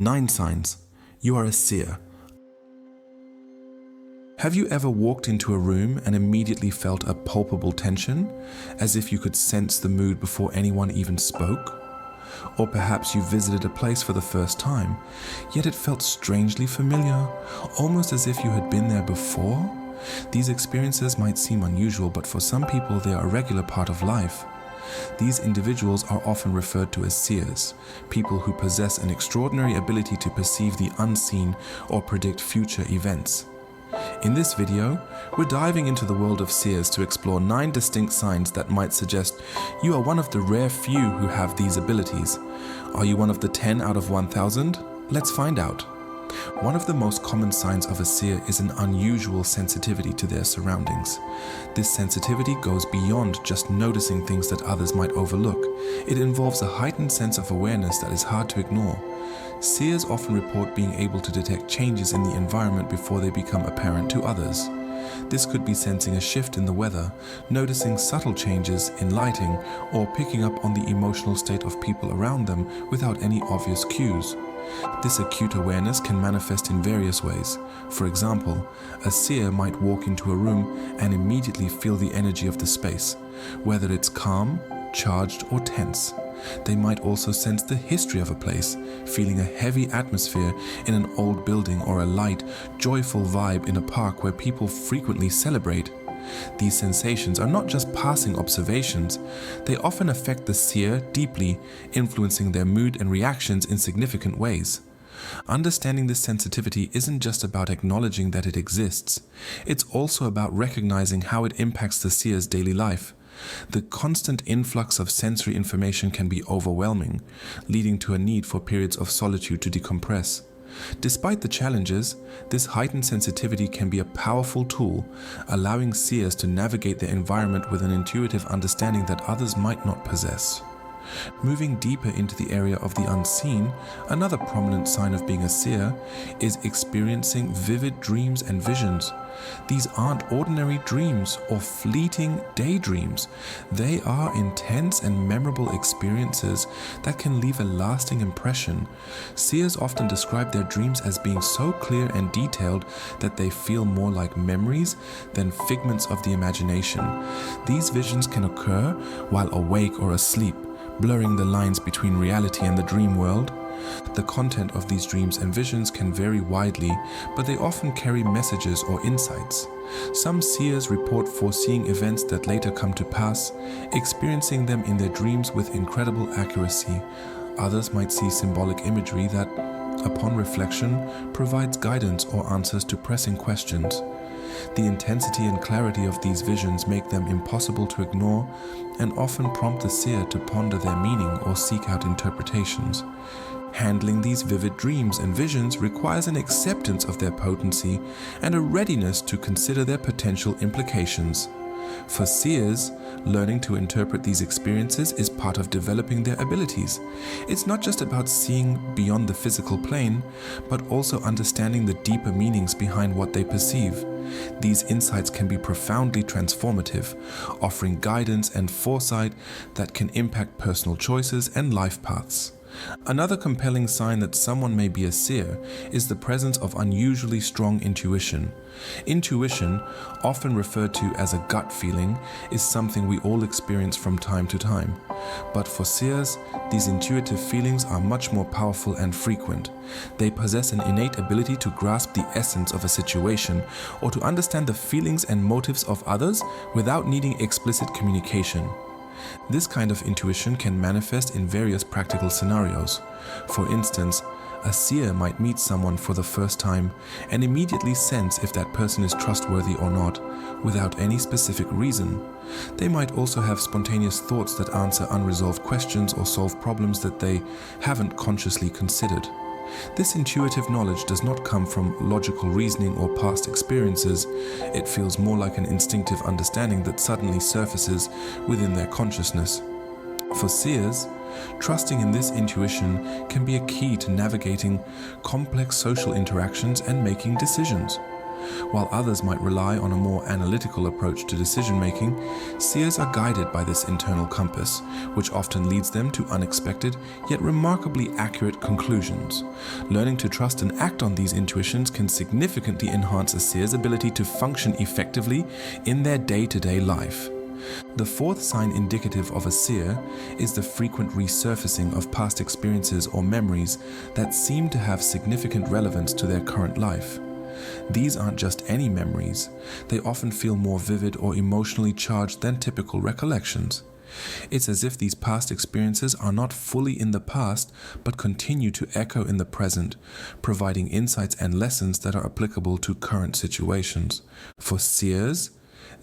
9 signs. You are a seer. Have you ever walked into a room and immediately felt a palpable tension, as if you could sense the mood before anyone even spoke? Or perhaps you visited a place for the first time, yet it felt strangely familiar, almost as if you had been there before? These experiences might seem unusual, but for some people they are a regular part of life. These individuals are often referred to as seers, people who possess an extraordinary ability to perceive the unseen or predict future events. In this video, we're diving into the world of seers to explore 9 distinct signs that might suggest you are one of the rare few who have these abilities. Are you one of the 10 out of 1,000? Let's find out. One of the most common signs of a seer is an unusual sensitivity to their surroundings. This sensitivity goes beyond just noticing things that others might overlook. It involves a heightened sense of awareness that is hard to ignore. Seers often report being able to detect changes in the environment before they become apparent to others. This could be sensing a shift in the weather, noticing subtle changes in lighting, or picking up on the emotional state of people around them without any obvious cues. This acute awareness can manifest in various ways. For example, a seer might walk into a room and immediately feel the energy of the space, whether it's calm, charged, or tense. They might also sense the history of a place, feeling a heavy atmosphere in an old building or a light, joyful vibe in a park where people frequently celebrate. These sensations are not just passing observations, they often affect the seer deeply, influencing their mood and reactions in significant ways. Understanding this sensitivity isn't just about acknowledging that it exists, it's also about recognizing how it impacts the seer's daily life. The constant influx of sensory information can be overwhelming, leading to a need for periods of solitude to decompress. Despite the challenges, this heightened sensitivity can be a powerful tool, allowing seers to navigate their environment with an intuitive understanding that others might not possess. Moving deeper into the area of the unseen, another prominent sign of being a seer is experiencing vivid dreams and visions. These aren't ordinary dreams or fleeting daydreams. They are intense and memorable experiences that can leave a lasting impression. Seers often describe their dreams as being so clear and detailed that they feel more like memories than figments of the imagination. These visions can occur while awake or asleep, blurring the lines between reality and the dream world. The content of these dreams and visions can vary widely, but they often carry messages or insights. Some seers report foreseeing events that later come to pass, experiencing them in their dreams with incredible accuracy. Others might see symbolic imagery that, upon reflection, provides guidance or answers to pressing questions. The intensity and clarity of these visions make them impossible to ignore and often prompt the seer to ponder their meaning or seek out interpretations. Handling these vivid dreams and visions requires an acceptance of their potency and a readiness to consider their potential implications. For seers, learning to interpret these experiences is part of developing their abilities. It's not just about seeing beyond the physical plane, but also understanding the deeper meanings behind what they perceive. These insights can be profoundly transformative, offering guidance and foresight that can impact personal choices and life paths. Another compelling sign that someone may be a seer is the presence of unusually strong intuition. Intuition, often referred to as a gut feeling, is something we all experience from time to time. But for seers, these intuitive feelings are much more powerful and frequent. They possess an innate ability to grasp the essence of a situation or to understand the feelings and motives of others without needing explicit communication. This kind of intuition can manifest in various practical scenarios. For instance, a seer might meet someone for the first time and immediately sense if that person is trustworthy or not, without any specific reason. They might also have spontaneous thoughts that answer unresolved questions or solve problems that they haven't consciously considered. This intuitive knowledge does not come from logical reasoning or past experiences. It feels more like an instinctive understanding that suddenly surfaces within their consciousness. For seers, trusting in this intuition can be a key to navigating complex social interactions and making decisions. While others might rely on a more analytical approach to decision-making, seers are guided by this internal compass, which often leads them to unexpected yet remarkably accurate conclusions. Learning to trust and act on these intuitions can significantly enhance a seer's ability to function effectively in their day-to-day life. The fourth sign indicative of a seer is the frequent resurfacing of past experiences or memories that seem to have significant relevance to their current life. These aren't just any memories, they often feel more vivid or emotionally charged than typical recollections. It's as if these past experiences are not fully in the past, but continue to echo in the present, providing insights and lessons that are applicable to current situations. For seers,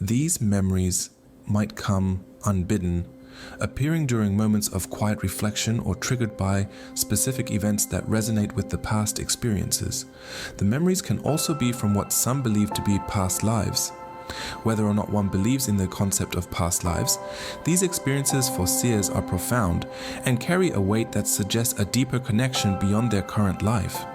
these memories might come unbidden, appearing during moments of quiet reflection or triggered by specific events that resonate with the past experiences. The memories can also be from what some believe to be past lives. Whether or not one believes in the concept of past lives, these experiences for seers are profound and carry a weight that suggests a deeper connection beyond their current life.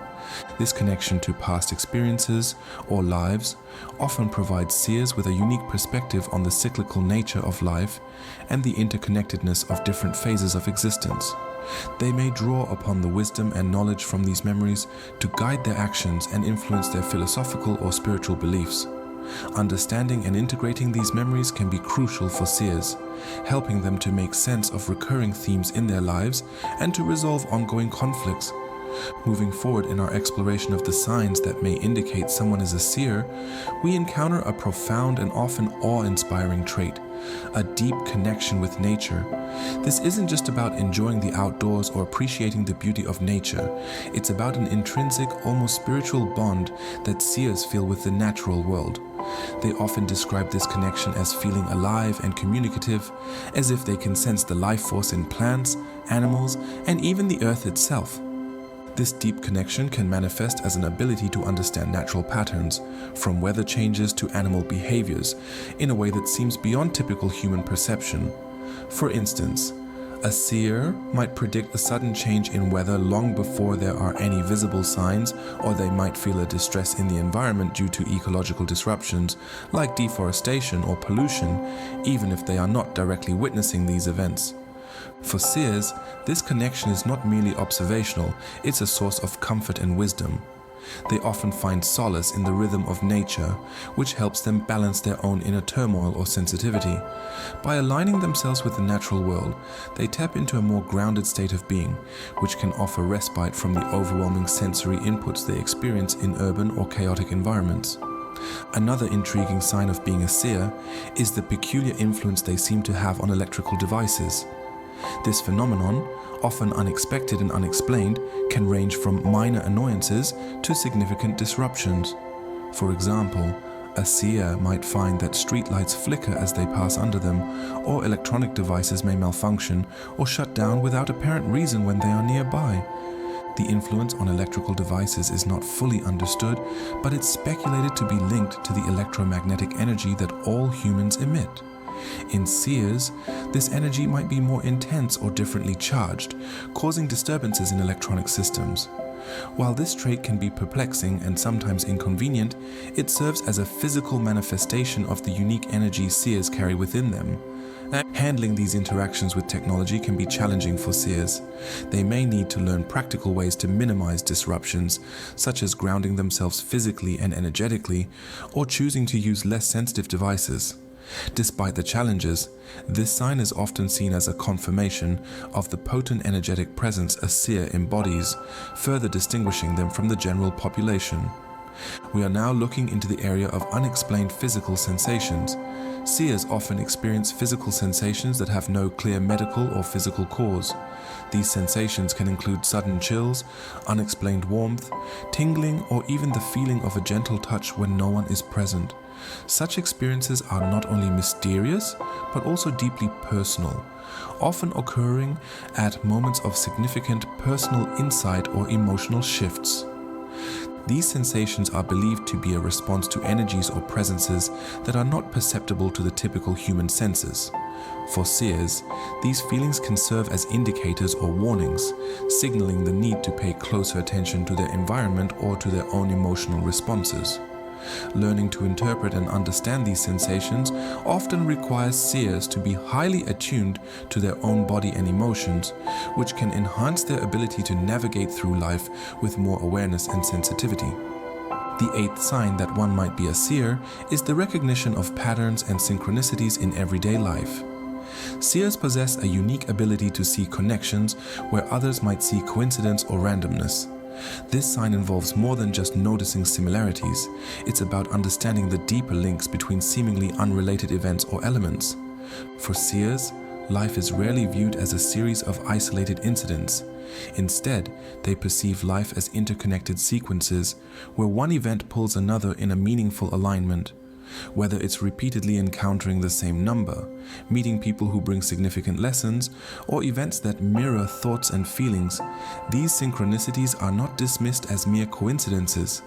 This connection to past experiences or lives often provides seers with a unique perspective on the cyclical nature of life and the interconnectedness of different phases of existence. They may draw upon the wisdom and knowledge from these memories to guide their actions and influence their philosophical or spiritual beliefs. Understanding and integrating these memories can be crucial for seers, helping them to make sense of recurring themes in their lives and to resolve ongoing conflicts. Moving forward in our exploration of the signs that may indicate someone is a seer, we encounter a profound and often awe-inspiring trait, a deep connection with nature. This isn't just about enjoying the outdoors or appreciating the beauty of nature. It's about an intrinsic, almost spiritual bond that seers feel with the natural world. They often describe this connection as feeling alive and communicative, as if they can sense the life force in plants, animals, and even the earth itself. This deep connection can manifest as an ability to understand natural patterns, from weather changes to animal behaviors, in a way that seems beyond typical human perception. For instance, a seer might predict a sudden change in weather long before there are any visible signs, or they might feel a distress in the environment due to ecological disruptions like deforestation or pollution, even if they are not directly witnessing these events. For seers, this connection is not merely observational, it's a source of comfort and wisdom. They often find solace in the rhythm of nature, which helps them balance their own inner turmoil or sensitivity. By aligning themselves with the natural world, they tap into a more grounded state of being, which can offer respite from the overwhelming sensory inputs they experience in urban or chaotic environments. Another intriguing sign of being a seer is the peculiar influence they seem to have on electrical devices. This phenomenon, often unexpected and unexplained, can range from minor annoyances to significant disruptions. For example, a seer might find that streetlights flicker as they pass under them, or electronic devices may malfunction or shut down without apparent reason when they are nearby. The influence on electrical devices is not fully understood, but it's speculated to be linked to the electromagnetic energy that all humans emit. In seers, this energy might be more intense or differently charged, causing disturbances in electronic systems. While this trait can be perplexing and sometimes inconvenient, it serves as a physical manifestation of the unique energy seers carry within them. Handling these interactions with technology can be challenging for seers. They may need to learn practical ways to minimize disruptions, such as grounding themselves physically and energetically, or choosing to use less sensitive devices. Despite the challenges, this sign is often seen as a confirmation of the potent energetic presence a seer embodies, further distinguishing them from the general population. We are now looking into the area of unexplained physical sensations. Seers often experience physical sensations that have no clear medical or physical cause. These sensations can include sudden chills, unexplained warmth, tingling, or even the feeling of a gentle touch when no one is present. Such experiences are not only mysterious, but also deeply personal, often occurring at moments of significant personal insight or emotional shifts. These sensations are believed to be a response to energies or presences that are not perceptible to the typical human senses. For seers, these feelings can serve as indicators or warnings, signaling the need to pay closer attention to their environment or to their own emotional responses. Learning to interpret and understand these sensations often requires seers to be highly attuned to their own body and emotions, which can enhance their ability to navigate through life with more awareness and sensitivity. The eighth sign that one might be a seer is the recognition of patterns and synchronicities in everyday life. Seers possess a unique ability to see connections where others might see coincidence or randomness. This sign involves more than just noticing similarities. It's about understanding the deeper links between seemingly unrelated events or elements. For seers, life is rarely viewed as a series of isolated incidents. Instead, they perceive life as interconnected sequences where one event pulls another in a meaningful alignment. Whether it's repeatedly encountering the same number, meeting people who bring significant lessons, or events that mirror thoughts and feelings, these synchronicities are not dismissed as mere coincidences.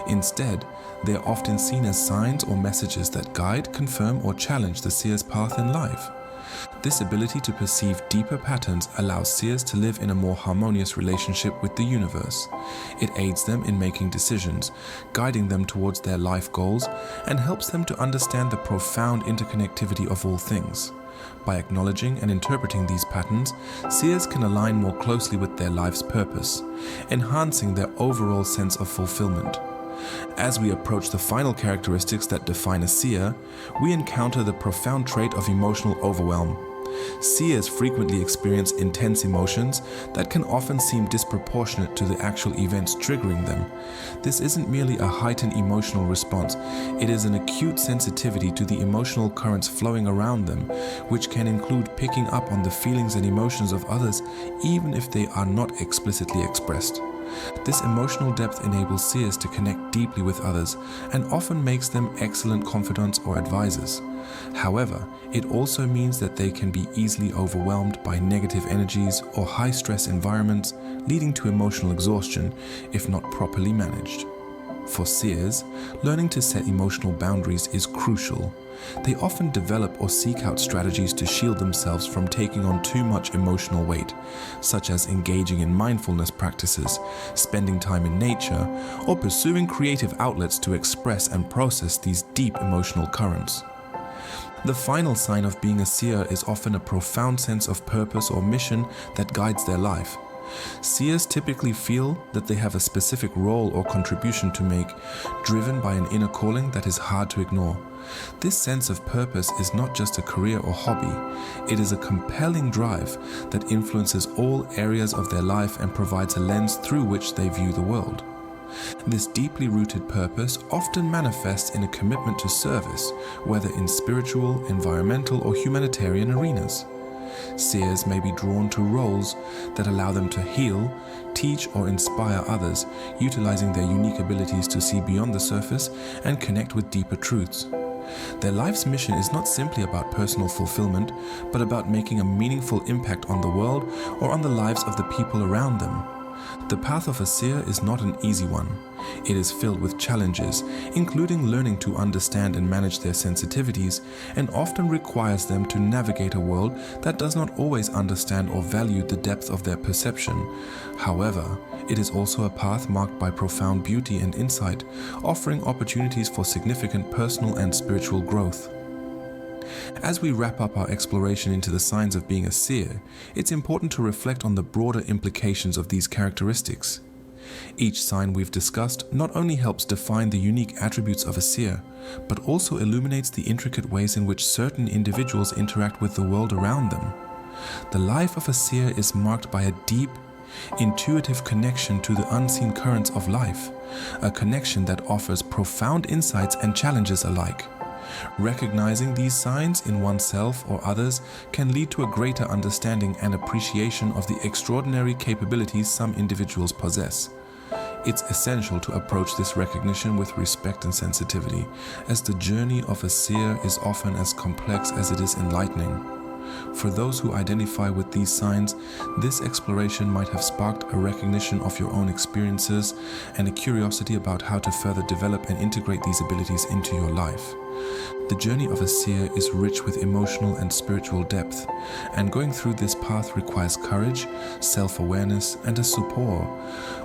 Instead, they are often seen as signs or messages that guide, confirm, or challenge the seer's path in life. This ability to perceive deeper patterns allows seers to live in a more harmonious relationship with the universe. It aids them in making decisions, guiding them towards their life goals, and helps them to understand the profound interconnectivity of all things. By acknowledging and interpreting these patterns, seers can align more closely with their life's purpose, enhancing their overall sense of fulfillment. As we approach the final characteristics that define a seer, we encounter the profound trait of emotional overwhelm. Seers frequently experience intense emotions that can often seem disproportionate to the actual events triggering them. This isn't merely a heightened emotional response, it is an acute sensitivity to the emotional currents flowing around them, which can include picking up on the feelings and emotions of others even if they are not explicitly expressed. This emotional depth enables seers to connect deeply with others and often makes them excellent confidants or advisors. However, it also means that they can be easily overwhelmed by negative energies or high-stress environments, leading to emotional exhaustion if not properly managed. For seers, learning to set emotional boundaries is crucial. They often develop or seek out strategies to shield themselves from taking on too much emotional weight, such as engaging in mindfulness practices, spending time in nature, or pursuing creative outlets to express and process these deep emotional currents. The final sign of being a seer is often a profound sense of purpose or mission that guides their life. Seers typically feel that they have a specific role or contribution to make, driven by an inner calling that is hard to ignore. This sense of purpose is not just a career or hobby, it is a compelling drive that influences all areas of their life and provides a lens through which they view the world. This deeply rooted purpose often manifests in a commitment to service, whether in spiritual, environmental, or humanitarian arenas. Seers may be drawn to roles that allow them to heal, teach, or inspire others, utilizing their unique abilities to see beyond the surface and connect with deeper truths. Their life's mission is not simply about personal fulfillment, but about making a meaningful impact on the world or on the lives of the people around them. The path of a seer is not an easy one. It is filled with challenges, including learning to understand and manage their sensitivities, and often requires them to navigate a world that does not always understand or value the depth of their perception. However, it is also a path marked by profound beauty and insight, offering opportunities for significant personal and spiritual growth. As we wrap up our exploration into the signs of being a seer, it's important to reflect on the broader implications of these characteristics. Each sign we've discussed not only helps define the unique attributes of a seer, but also illuminates the intricate ways in which certain individuals interact with the world around them. The life of a seer is marked by a deep, intuitive connection to the unseen currents of life, a connection that offers profound insights and challenges alike. Recognizing these signs in oneself or others can lead to a greater understanding and appreciation of the extraordinary capabilities some individuals possess. It's essential to approach this recognition with respect and sensitivity, as the journey of a seer is often as complex as it is enlightening. For those who identify with these signs, this exploration might have sparked a recognition of your own experiences and a curiosity about how to further develop and integrate these abilities into your life. The journey of a seer is rich with emotional and spiritual depth, and going through this path requires courage, self-awareness, and a support,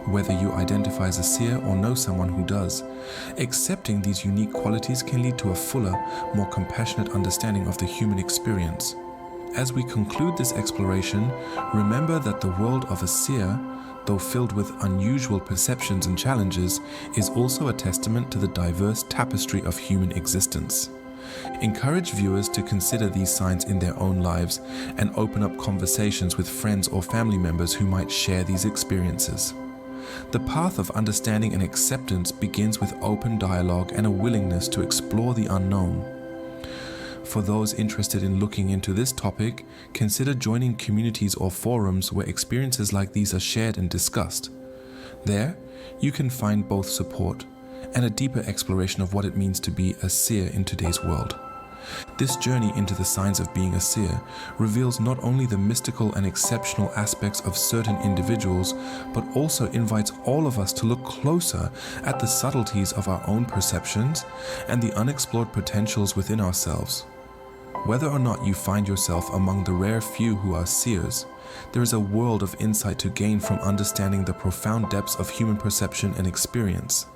whether you identify as a seer or know someone who does. Accepting these unique qualities can lead to a fuller, more compassionate understanding of the human experience. As we conclude this exploration, remember that the world of a seer, though filled with unusual perceptions and challenges, is also a testament to the diverse tapestry of human existence. Encourage viewers to consider these signs in their own lives and open up conversations with friends or family members who might share these experiences. The path of understanding and acceptance begins with open dialogue and a willingness to explore the unknown. For those interested in looking into this topic, consider joining communities or forums where experiences like these are shared and discussed. There, you can find both support and a deeper exploration of what it means to be a seer in today's world. This journey into the signs of being a seer reveals not only the mystical and exceptional aspects of certain individuals, but also invites all of us to look closer at the subtleties of our own perceptions and the unexplored potentials within ourselves. Whether or not you find yourself among the rare few who are seers, there is a world of insight to gain from understanding the profound depths of human perception and experience.